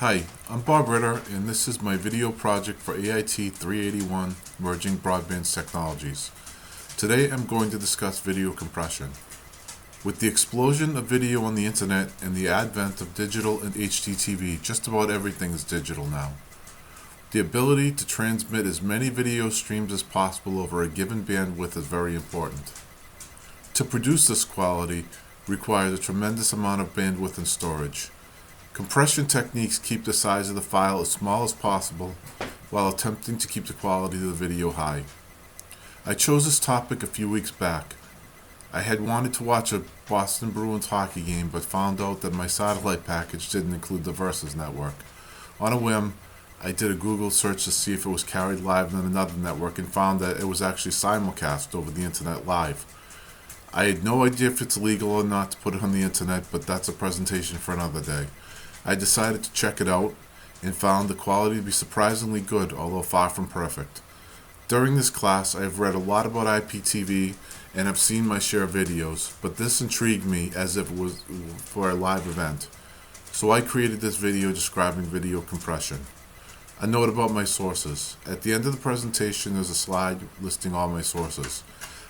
Hi, I'm Bob Ritter, and this is my video project for ait381 Merging Broadband Technologies. Today I'm going to discuss video compression. With the explosion of video on the internet and the advent of digital and HDTV, just about everything is digital now. The ability to transmit as many video streams as possible over a given bandwidth is very important. To produce this quality requires a tremendous amount of bandwidth and storage. Compression techniques keep the size of the file as small as possible while attempting to keep the quality of the video high. I chose this topic a few weeks back. I had wanted to watch a Boston Bruins hockey game but found out that my satellite package didn't include the Versus network. On a whim, I did a Google search to see if it was carried live on another network and found that it was actually simulcast over the internet live. I had no idea if it's legal or not to put it on the internet, but that's a presentation for another day. I decided to check it out and found the quality to be surprisingly good, although far from perfect. During this class, I have read a lot about IPTV and have seen my share of videos, but this intrigued me as if it was for a live event. So I created this video describing video compression. A note about my sources. At the end of the presentation, there's a slide listing all my sources.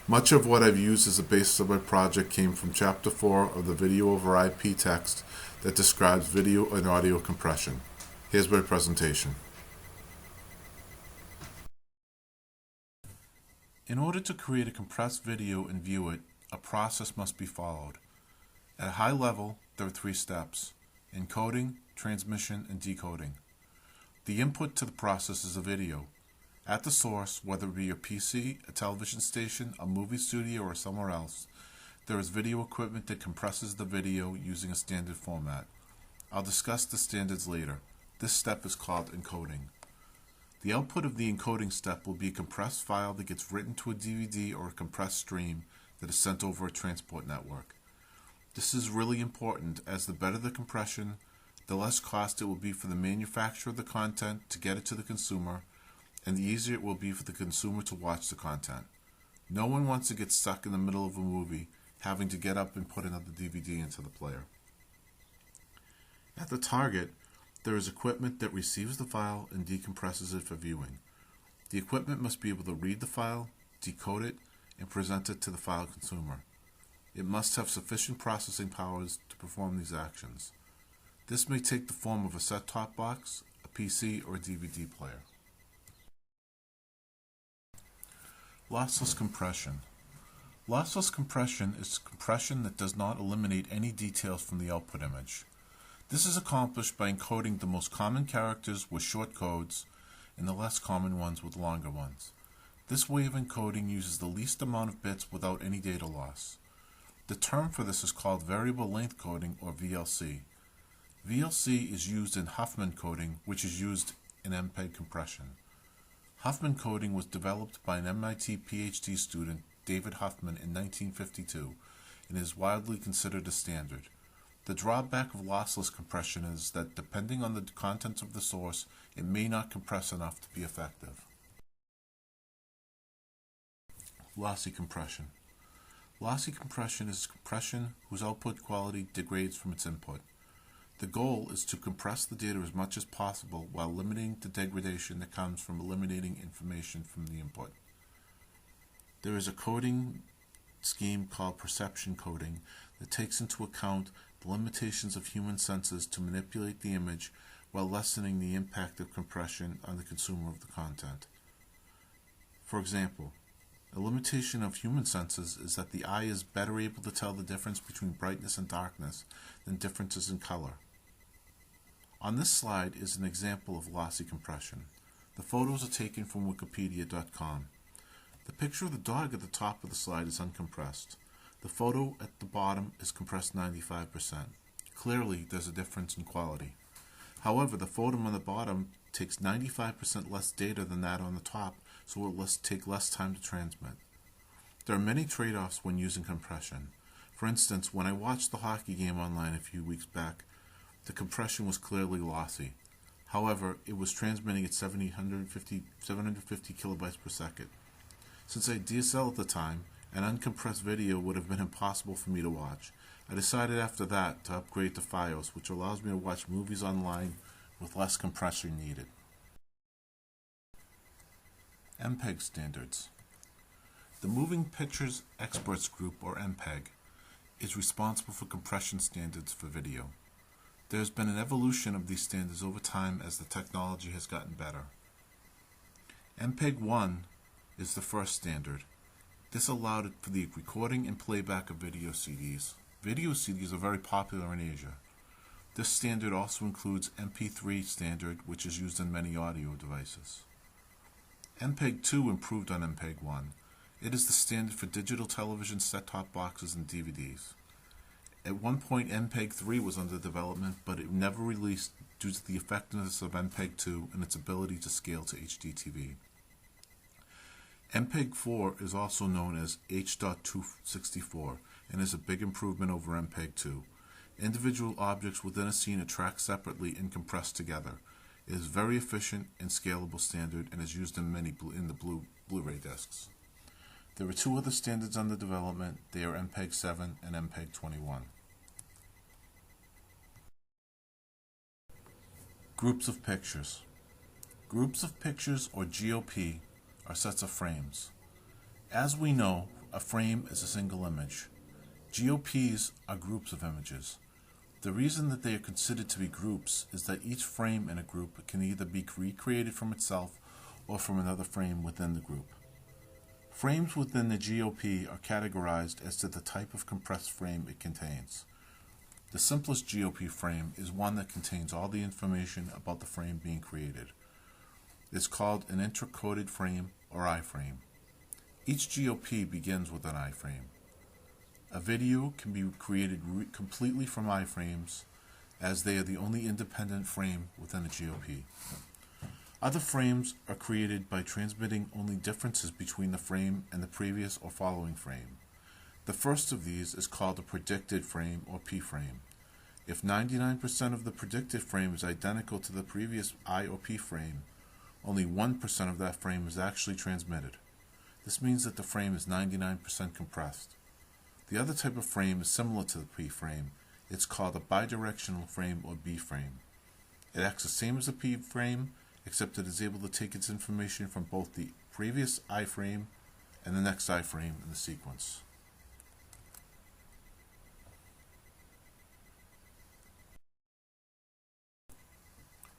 Much of what I've used as the basis of my project came from Chapter 4 of the Video over IP text that describes video and audio compression. Here's my presentation. In order to create a compressed video and view it, a process must be followed. At a high level, there are 3 steps: encoding, transmission, and decoding. The input to the process is a video. At the source, whether it be your PC, a television station, a movie studio, or somewhere else, there is video equipment that compresses the video using a standard format. I'll discuss the standards later. This step is called encoding. The output of the encoding step will be a compressed file that gets written to a DVD or a compressed stream that is sent over a transport network. This is really important, as the better the compression, the less cost it will be for the manufacturer of the content to get it to the consumer, and the easier it will be for the consumer to watch the content. No one wants to get stuck in the middle of a movie, having to get up and put another DVD into the player. At the target, there is equipment that receives the file and decompresses it for viewing. The equipment must be able to read the file, decode it, and present it to the file consumer. It must have sufficient processing powers to perform these actions. This may take the form of a set-top box, a PC, or a DVD player. Lossless compression. Lossless compression is compression that does not eliminate any details from the output image. This is accomplished by encoding the most common characters with short codes and the less common ones with longer ones. This way of encoding uses the least amount of bits without any data loss. The term for this is called variable length coding, or VLC. VLC is used in Huffman coding, which is used in MPEG compression. Huffman coding was developed by an MIT PhD student, David Huffman, in 1952 and is widely considered a standard. The drawback of lossless compression is that depending on the contents of the source, it may not compress enough to be effective. Lossy compression. Lossy compression is compression whose output quality degrades from its input. The goal is to compress the data as much as possible while limiting the degradation that comes from eliminating information from the input. There is a coding scheme called perception coding that takes into account the limitations of human senses to manipulate the image while lessening the impact of compression on the consumer of the content. For example, a limitation of human senses is that the eye is better able to tell the difference between brightness and darkness than differences in color. On this slide is an example of lossy compression. The photos are taken from wikipedia.com. The picture of the dog at the top of the slide is uncompressed. The photo at the bottom is compressed 95%. Clearly, there's a difference in quality. However, the photo on the bottom takes 95% less data than that on the top, so it will take less time to transmit. There are many trade-offs when using compression. For instance, when I watched the hockey game online a few weeks back, the compression was clearly lossy. However, it was transmitting at 750 kilobytes per second. Since I had DSL at the time, an uncompressed video would have been impossible for me to watch. I decided after that to upgrade to Fios, which allows me to watch movies online with less compression needed. MPEG standards. The Moving Pictures Experts Group, or MPEG, is responsible for compression standards for video. There has been an evolution of these standards over time as the technology has gotten better. MPEG 1 is the first standard. This allowed for the recording and playback of video CDs. Video CDs are very popular in Asia. This standard also includes MP3 standard, which is used in many audio devices. MPEG 2 improved on MPEG 1. It is the standard for digital television set-top boxes and DVDs. At one point, MPEG 3 was under development, but it never released due to the effectiveness of MPEG 2 and its ability to scale to HDTV. MPEG 4 is also known as H.264 and is a big improvement over MPEG 2. Individual objects within a scene are tracked separately and compressed together. It is very efficient and scalable standard and is used in the Blu-ray discs. There are two other standards under development. They are MPEG 7 and MPEG 21. Groups of pictures. Groups of pictures, or GOP, are sets of frames. As we know, a frame is a single image. GOPs are groups of images. The reason that they are considered to be groups is that each frame in a group can either be recreated from itself or from another frame within the group. Frames within the GOP are categorized as to the type of compressed frame it contains. The simplest GOP frame is one that contains all the information about the frame being created. It's called an intercoded frame, or iframe. Each GOP begins with an iframe. A video can be created completely from iframes, as they are the only independent frame within a GOP. Other frames are created by transmitting only differences between the frame and the previous or following frame. The first of these is called a predicted frame, or P-frame. If 99% of the predicted frame is identical to the previous I or P frame, only 1% of that frame is actually transmitted. This means that the frame is 99% compressed. The other type of frame is similar to the P frame. It's called a bidirectional frame, or B frame. It acts the same as a P frame, except it is able to take its information from both the previous iframe and the next iframe in the sequence.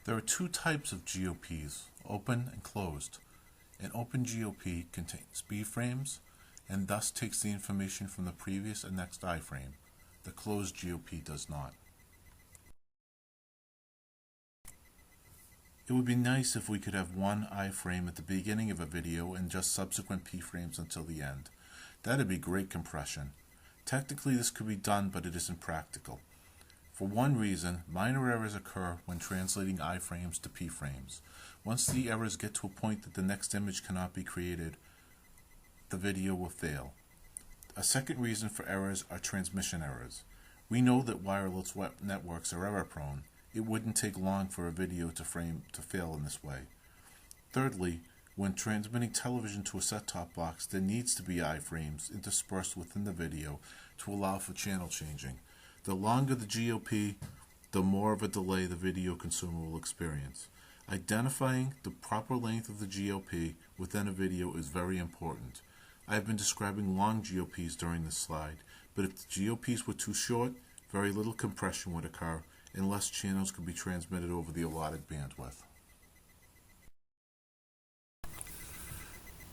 There are two types of GOPs, open and closed. An open GOP contains B frames and thus takes the information from the previous and next iframe. The closed GOP does not. It would be nice if we could have one iframe at the beginning of a video and just subsequent P frames until the end. That'd be great compression. Technically this could be done, but it isn't practical. For one reason, minor errors occur when translating iframes to P frames. Once the errors get to a point that the next image cannot be created, the video will fail. A second reason for errors are transmission errors. We know that wireless networks are error prone. It wouldn't take long for a video to fail in this way. Thirdly, when transmitting television to a set-top box, there needs to be iframes interspersed within the video to allow for channel changing. The longer the GOP, the more of a delay the video consumer will experience. Identifying the proper length of the GOP within a video is very important. I have been describing long GOPs during this slide, but if the GOPs were too short, very little compression would occur and less channels could be transmitted over the allotted bandwidth.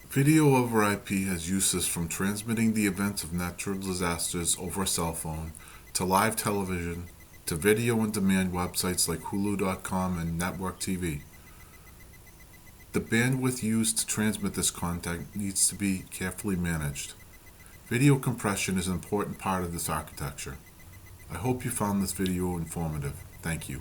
Video over IP has uses from transmitting the events of natural disasters over a cell phone, to live television, to video on demand websites like Hulu.com and network TV. The bandwidth used to transmit this content needs to be carefully managed. Video compression is an important part of this architecture. I hope you found this video informative. Thank you.